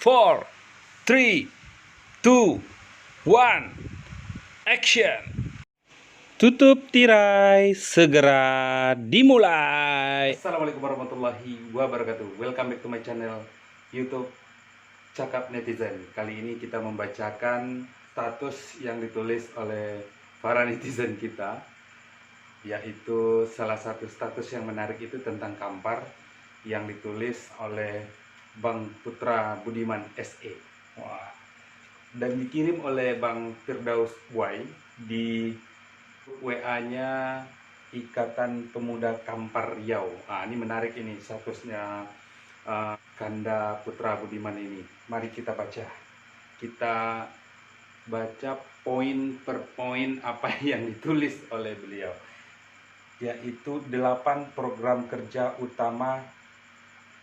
4, 3, 2, 1, action. Tutup tirai, segera dimulai. Assalamualaikum warahmatullahi wabarakatuh. Welcome back to my channel YouTube Cakap Netizen. Kali ini kita membacakan status yang ditulis oleh para netizen kita, yaitu salah satu status yang menarik itu tentang Kampar yang ditulis oleh Bang Putra Budiman SE. Wah. Dan dikirim oleh Bang Firdaus Y di WA-nya Ikatan Pemuda Kampar Riau. Ini menarik ini statusnya Kanda Putra Budiman ini. Mari kita baca. Kita baca poin per poin apa yang ditulis oleh beliau. Yaitu 8 program kerja utama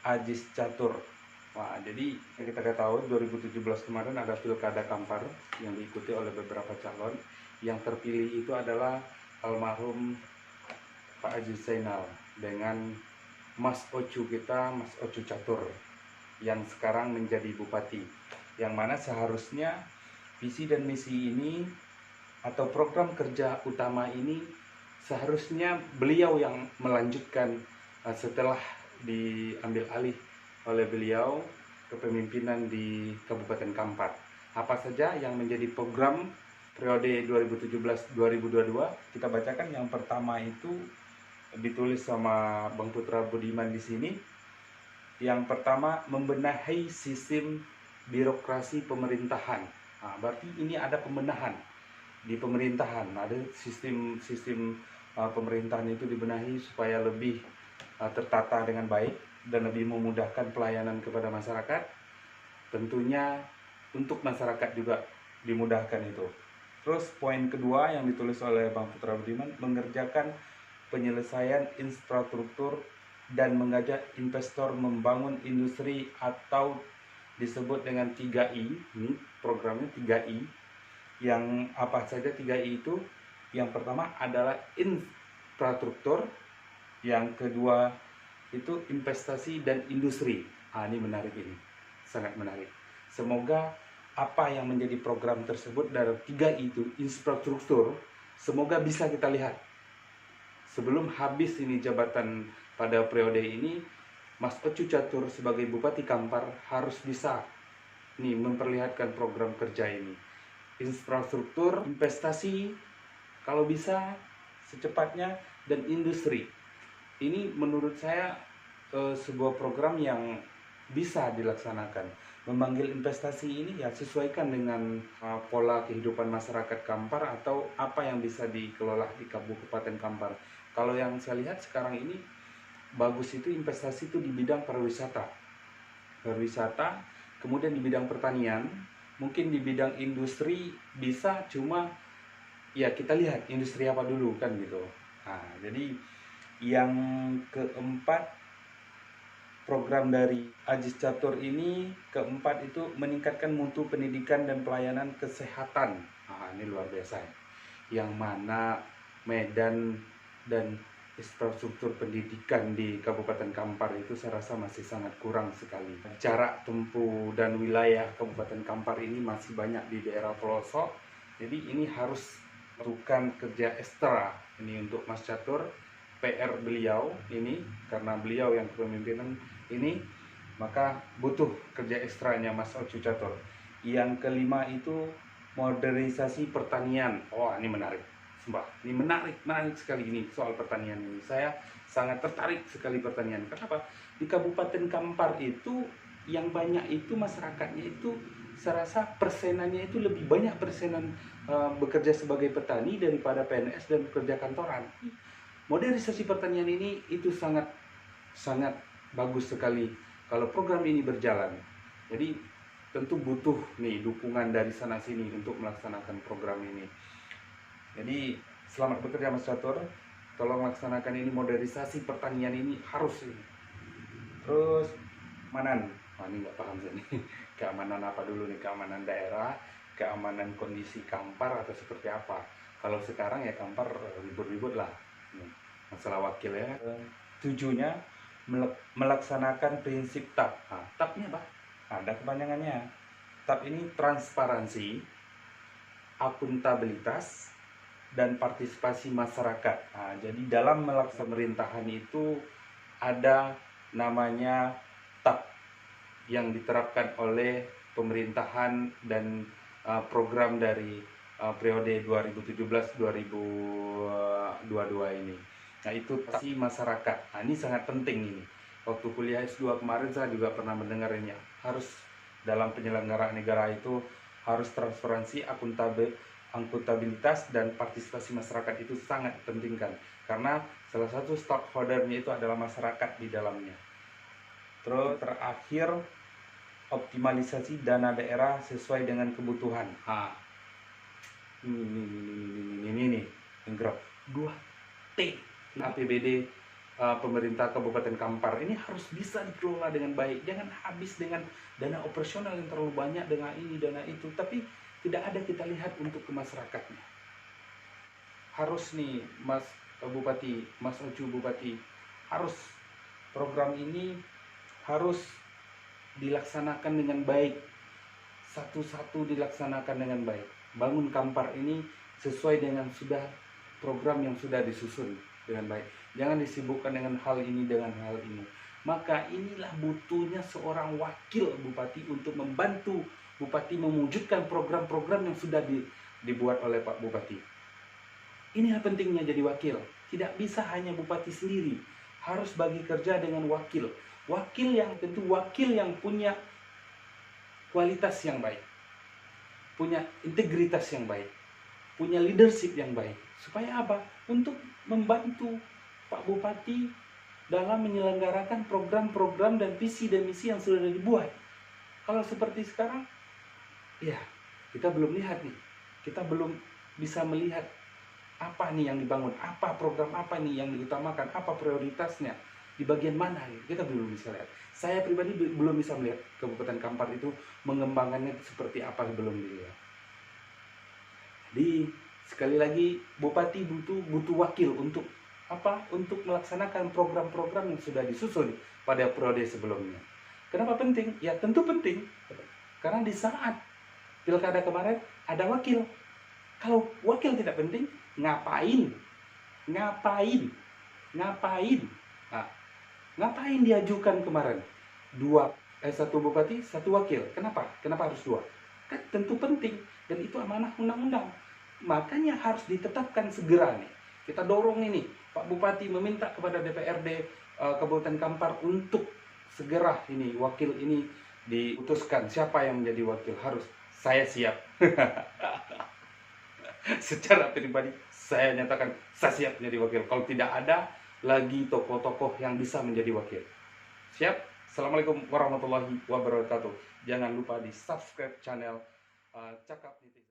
Ajis Catur. Jadi kita tahu 2017 kemarin ada Pilkada Kampar yang diikuti oleh beberapa calon. Yang terpilih itu adalah almarhum Pak Aziz Zainal dengan Mas Ocu kita, Mas Ocu Catur, yang sekarang menjadi bupati. Yang mana seharusnya visi dan misi ini atau program kerja utama ini seharusnya beliau yang melanjutkan setelah diambil alih oleh beliau kepemimpinan di Kabupaten Kampar. Apa saja yang menjadi program periode 2017-2022, kita bacakan. Yang pertama itu ditulis sama Bang Putra Budiman di sini. Yang pertama, membenahi sistem birokrasi pemerintahan. Berarti ini ada pembenahan di pemerintahan. Ada sistem pemerintahan itu dibenahi supaya lebih tertata dengan baik dan lebih memudahkan pelayanan kepada masyarakat. Tentunya untuk masyarakat juga dimudahkan itu. Terus poin kedua yang ditulis oleh Bang Putra Budiman, mengerjakan penyelesaian infrastruktur dan mengajak investor membangun industri atau disebut dengan 3I. Ini programnya 3I. Yang apa saja 3I itu? Yang pertama adalah infrastruktur, yang kedua itu investasi dan industri. Ini menarik, ini sangat menarik. Semoga apa yang menjadi program tersebut dari 3I itu, infrastruktur, semoga bisa kita lihat sebelum habis ini jabatan pada periode ini. Mas Ocu Catur sebagai Bupati Kampar harus bisa memperlihatkan program kerja ini. Infrastruktur, investasi, kalau bisa secepatnya, dan industri. Ini menurut saya sebuah program yang bisa dilaksanakan. Memanggil investasi ini ya sesuaikan dengan pola kehidupan masyarakat Kampar atau apa yang bisa dikelola di Kabupaten Kampar. Kalau yang saya lihat sekarang ini bagus itu investasi itu di bidang pariwisata, kemudian di bidang pertanian, mungkin di bidang industri bisa, cuma ya kita lihat industri apa dulu kan gitu. Jadi yang keempat, program dari Ajis Catur ini keempat itu meningkatkan mutu pendidikan dan pelayanan kesehatan. Ini luar biasa. Yang mana medan dan infrastruktur pendidikan di Kabupaten Kampar itu saya rasa masih sangat kurang sekali. Jarak tempuh dan wilayah Kabupaten Kampar ini masih banyak di daerah pelosok. Jadi ini harus melakukan kerja ekstra ini untuk Mas Catur. PR beliau ini, karena beliau yang kepemimpinan ini, maka butuh kerja ekstranya Mas Ocu Catur. Yang kelima itu modernisasi pertanian. Ini menarik, sumpah. Ini menarik sekali ini soal pertanian ini. Saya sangat tertarik sekali pertanian. Kenapa? Di Kabupaten Kampar itu yang banyak itu masyarakatnya itu, saya rasa persenannya itu lebih banyak persenan bekerja sebagai petani daripada PNS dan bekerja kantoran. Modernisasi pertanian ini itu sangat bagus sekali kalau program ini berjalan. Jadi tentu butuh dukungan dari sana sini untuk melaksanakan program ini. Jadi selamat bekerja Mas Catur, tolong laksanakan ini, modernisasi pertanian ini harus ini. Terus Manan, ini nggak paham saya nih. Keamanan apa dulu nih? Keamanan daerah, keamanan kondisi Kampar atau seperti apa? Kalau sekarang ya Kampar ribut-ribut lah. Masalah wakil ya. Tujuhnya melaksanakan prinsip TAP. TAP-nya apa? ada kepanjangannya. TAP ini transparansi, akuntabilitas, dan partisipasi masyarakat. Nah, jadi dalam melaksanakan pemerintahan itu ada namanya TAP yang diterapkan oleh pemerintahan dan program dari periode 2017-2022 ini. Nah, itu pasti masyarakat. Nah, ini sangat penting ini. Waktu kuliah S2 kemarin saya juga pernah mendengar ini. Harus dalam penyelenggaraan negara itu harus transparansi, akuntabilitas, dan partisipasi masyarakat itu sangat dipentingkan. Karena salah satu stakeholdernya itu adalah masyarakat di dalamnya. Terus terakhir, optimalisasi dana daerah sesuai dengan kebutuhan. Ini graf 2T APBD pemerintah Kabupaten Kampar ini harus bisa dikelola dengan baik. Jangan habis dengan dana operasional yang terlalu banyak, dengan ini dana itu, tapi tidak ada kita lihat untuk ke masyarakatnya. Harus nih Mas Bupati, Mas Ocu Bupati, harus program ini harus dilaksanakan dengan baik, satu-satu dilaksanakan dengan baik. Bangun Kampar ini sesuai dengan sudah program yang sudah disusun dengan baik. Jangan disibukkan dengan hal ini, dengan hal ini. Maka inilah butuhnya seorang wakil bupati untuk membantu bupati mewujudkan program-program yang sudah dibuat oleh Pak Bupati. Inilah pentingnya jadi wakil. Tidak bisa hanya bupati sendiri, harus bagi kerja dengan wakil. Wakil yang tentu wakil yang punya kualitas yang baik, punya integritas yang baik, punya leadership yang baik. Supaya apa? Untuk membantu Pak Bupati dalam menyelenggarakan program-program dan visi dan misi yang sudah dibuat. Kalau seperti sekarang, ya kita belum lihat nih, kita belum bisa melihat apa nih yang dibangun, apa program apa nih yang diutamakan, apa prioritasnya, di bagian mana gitu. Kita belum bisa lihat. Saya pribadi belum bisa melihat Kabupaten Kampar itu mengembangkannya seperti apa, belum dilihat. Jadi sekali lagi bupati butuh wakil untuk apa? Untuk melaksanakan program-program yang sudah disusun pada periode sebelumnya. Kenapa penting? Ya tentu penting. Karena di saat pilkada kemarin ada wakil. Kalau wakil tidak penting, ngapain? Nah, ngapain diajukan kemarin? Satu bupati, satu wakil. Kenapa? Kenapa harus dua? Kan tentu penting, dan itu amanah undang-undang. Makanya harus ditetapkan segera nih. Kita dorong ini, Pak Bupati meminta kepada DPRD Kabupaten Kampar untuk segera ini wakil ini diutuskan. Siapa yang menjadi wakil? Harus. Saya siap. Secara pribadi saya nyatakan saya siap menjadi wakil. Kalau tidak ada lagi tokoh-tokoh yang bisa menjadi wakil. Siap? Assalamualaikum warahmatullahi wabarakatuh. Jangan lupa di subscribe channel Cakap Netizen.